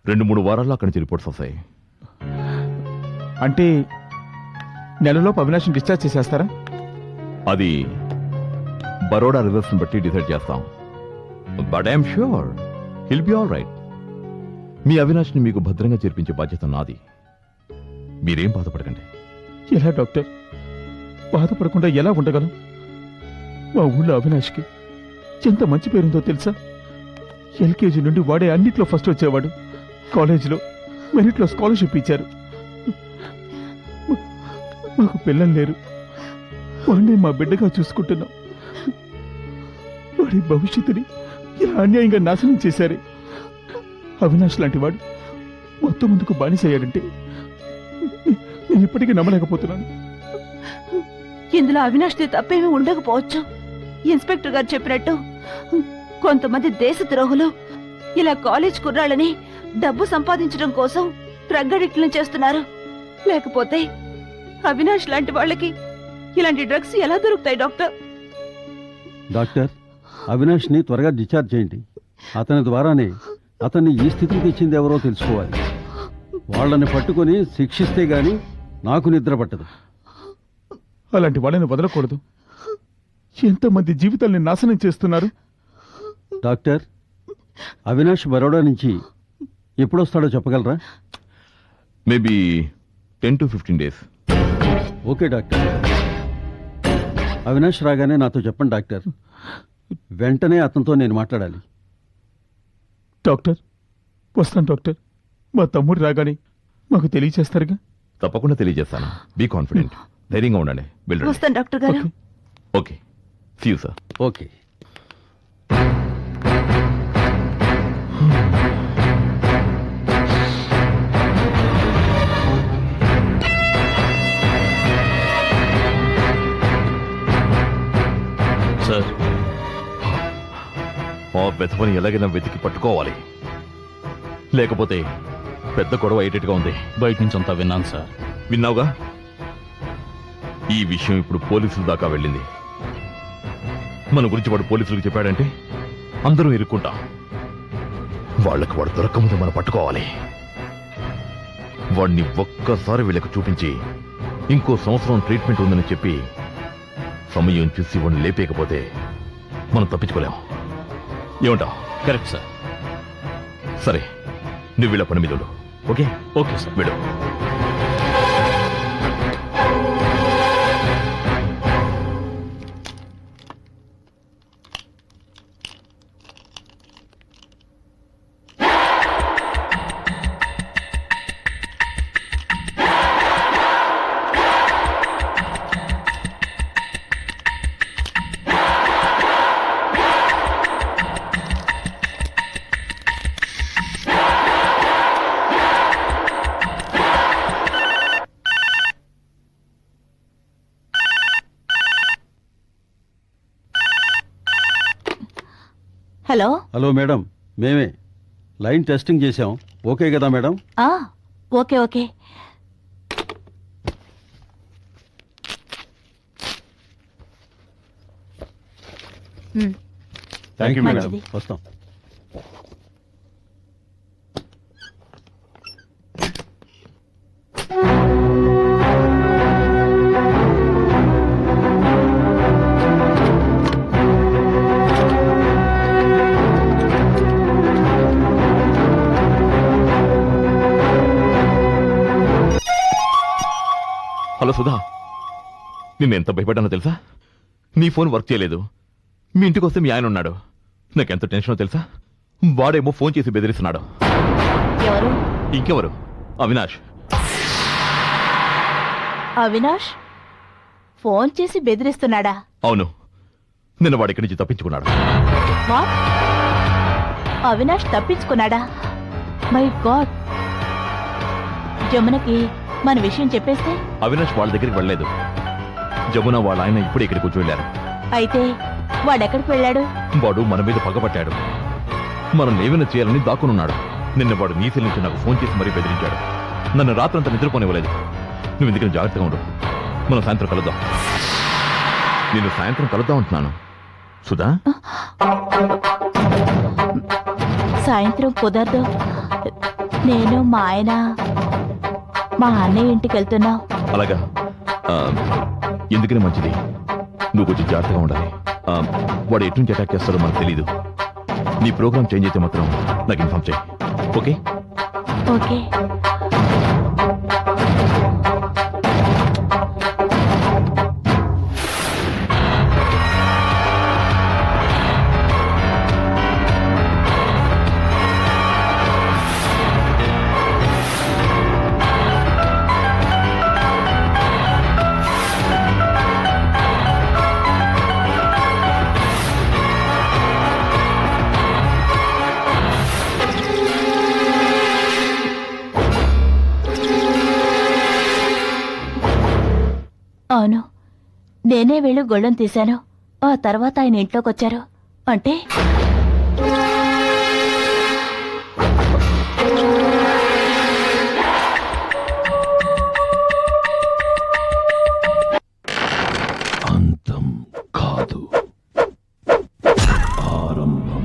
2-3 వారాల్లో అక్కడి నుంచి రిపోర్ట్స్ వస్తాయి. అంటే నెలలోపు అవినాష్ని డిశ్చార్జ్ చేసేస్తారా? అది బరోడా రిజల్ట్స్ని బట్టి డిసైడ్ చేస్తాం. But I'm sure he'll be all right. మీ అవినాష్ని మీకు భద్రంగా చేర్పించే బాధ్యత నాది. మీరేం బాధపడకండి. ఎలా డాక్టర్? బాధపడకుండా ఎలా ఉండగలం? మా ఊళ్ళో అవినాష్కి ఎంత మంచి పేరుందో తెలుసా? ఎల్కేజీ నుండి వాడే అన్నిట్లో ఫస్ట్ వచ్చేవాడు. కాలేజీలో మెరిట్లో స్కాలర్షిప్ ఇచ్చారు. మాకు పిల్లలు లేరు. వాడిని మా బిడ్డగా చూసుకుంటున్నాం. వాడి భవిష్యత్తుని ఇలా అన్యాయంగా నాశనం చేశారే. అవినాష్ లాంటి వాడు మొత్తం ముందుకు బానిసయ్యాడంటే నేను ఇప్పటికీ నమ్మలేకపోతున్నాను. ఇందులో అవినాష్ది తప్పేమీ ఉండకపోవచ్చు. ఇన్స్పెక్టర్ గారు చెప్పినట్టు కొంతమంది దేశద్రోహులు ఇలా కాలేజ్ కుర్రాళ్ళని డబ్బు సంపాదించడం కోసం డ్రగ్ అడిక్ట్లను చేస్తున్నారు. లేకపోతే అవినాష్ లాంటి వాళ్ళకి ఇలాంటి డ్రగ్స్ ఎలా దొరుకుతాయి డాక్టర్? డాక్టర్, అవినాష్ని త్వరగా డిశ్చార్జ్ చేయండి. అతని ద్వారానే అతన్ని ఈ స్థితికి తెచ్చింది ఎవరో తెలుసుకోవాలి. వాళ్ళని పట్టుకొని శిక్షిస్తే గాని నాకు నిద్ర పట్టదు. అలాంటి వాళ్ళని వదలకూడదు. ఎంతమంది జీవితాల్ని నాశనం చేస్తున్నారు. డాక్టర్, అవినాష్ బరోడా నుంచి ఎప్పుడొస్తాడో చెప్పగలరా? Maybe 10 to 15 days. Okay doctor. Avinash రాగానే నాతో చెప్పండి డాక్టర్. వెంటనే అతనితో నేను మాట్లాడాలి. డాక్టర్ వస్తాను డాక్టర్. మా తమ్ముడు రాగానే మాకు తెలియచేస్తారుగా? తప్పకుండా తెలియజేస్తాను. Be confident. ధైర్యంగా ఉండండి. వెళ్ళండి. వస్తాను డాక్టర్ గారు. Okay, see you sir. Okay. Sir, ఆ వెధవని ఎలాగైనా వెతికి పట్టుకోవాలి. లేకపోతే పెద్ద గొడవ అయ్యేటట్టుగా ఉంది. బయట నుంచి అంతా విన్నాను సార్. విన్నావుగా? ఈ విషయం ఇప్పుడు పోలీసుల దాకా వెళ్ళింది. మన గురించి వాడు పోలీసులకు చెప్పాడంటే అందరూ ఇరుక్కుంటాం. వాళ్ళకి వాడు దొరకముందు మనం పట్టుకోవాలి. వాడిని ఒక్కసారి వీళ్ళకి చూపించి ఇంకో సంవత్సరం ట్రీట్మెంట్ ఉందని చెప్పి సమయం చూసి వాడిని లేపేయకపోతే మనం తప్పించుకోలేం. ఏమంటావు? Correct sir. సరే, నువ్వు వీళ్ళ పని మీద ఉండు. ఓకే? Okay sir. వీడు హలో. హలో మేడం, మేమే లైన్ టెస్టింగ్ చేశాం. ఓకే కదా madam? Okay okay. Thank you madam. మంచిది. వస్తాం. హలో సుధా, నిన్న ఎంత భయపడ్డానో తెలుసా? నీ ఫోన్ వర్క్ చేయలేదు. మీ ఇంటికి వస్తే మీ ఆయన ఉన్నాడు. నాకెంత టెన్షనో తెలుసా? వాడేమో ఫోన్ చేసి బెదిరిస్తున్నాడు. ఎవరు? ఇంకెవరు? అవినాష్. అవినాష్ ఫోన్ చేసి బెదిరిస్తున్నాడా? అవును, నిన్న వాడి ఇక్కడి నుంచి తప్పించుకున్నాడు. వాట్? అవినాష్ తప్పించుకున్నాడా? My god. జమునకి మన విషయం చెప్పేస్తే? అవినాష్ వాళ్ళ దగ్గరికి వెళ్ళలేదు. జమున వాళ్ళ ఆయన ఇప్పుడే ఇక్కడికి వచ్చి వెళ్ళారు. అయితే వాడెక్కడికి వెళ్ళాడు? వాడు మన మీద పగబట్టాడు. మనం ఏమైనా చేయాలని దాక్కునున్నాడు. నిన్న వాడు నీసెల్ నుంచి నాకు ఫోన్ చేసి మరీ బెదిరించాడు. నన్ను రాత్రంతా నిద్రపోనివ్వలేదు. నువ్వు ఎందుకని జాగ్రత్తగా ఉండు. మనం సాయంత్రం కలుద్దాం. నేను సాయంత్రం కలుద్దాం అంటున్నాను. సుధా, సాయంత్రం కుదరదు. నేను మా ఆయన మా అన్నయ్య ఇంటికి వెళ్తున్నాం. అలాగా ఆ, ఎందుకని మంచిది. నువ్వు కొంచెం జాగ్రత్తగా ఉండాలి. వాడు ఎటు నుంచి అటాక్ చేస్తాడో మనకు తెలీదు. నీ ప్రోగ్రామ్ చేంజ్ అయితే మాత్రం నాకు ఇన్ఫార్మ్ చేయి. ఓకే? ఓకే. అవును, నేనే వెళ్ళి గొళ్ళం తీశాను. ఆ తర్వాత ఆయన ఇంట్లోకి వచ్చారు. అంటే అంతం కాదు, ఆరంభం.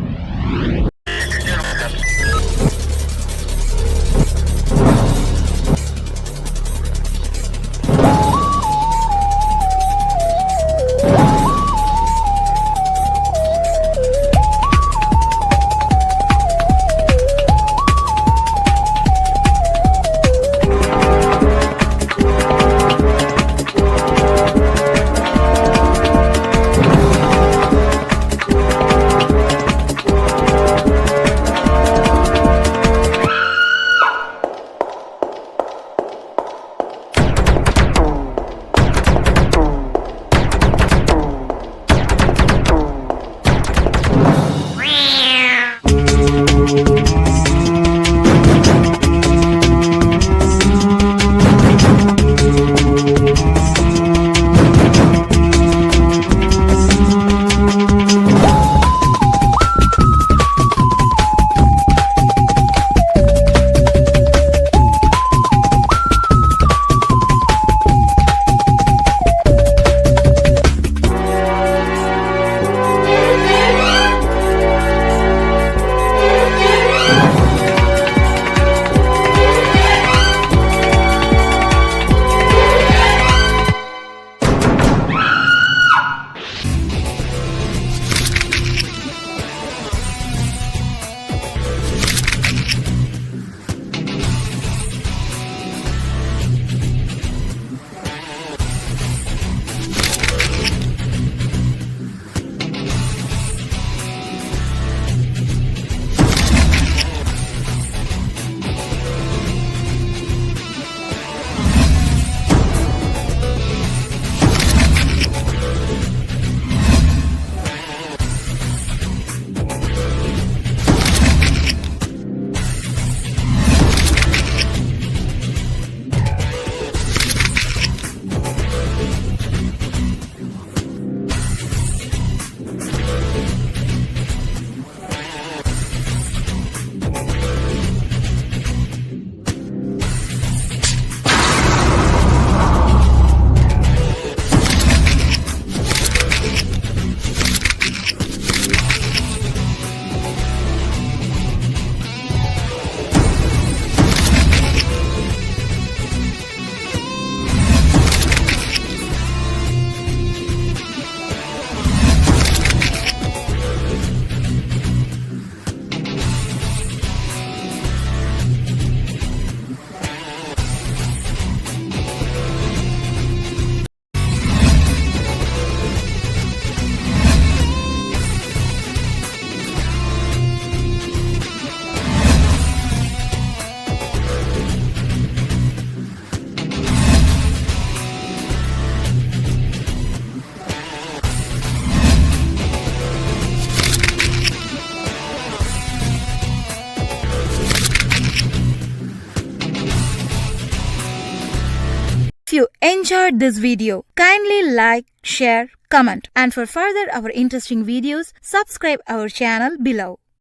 If you enjoyed this video, kindly like, share, comment, and for further our interesting videos, subscribe our channel below.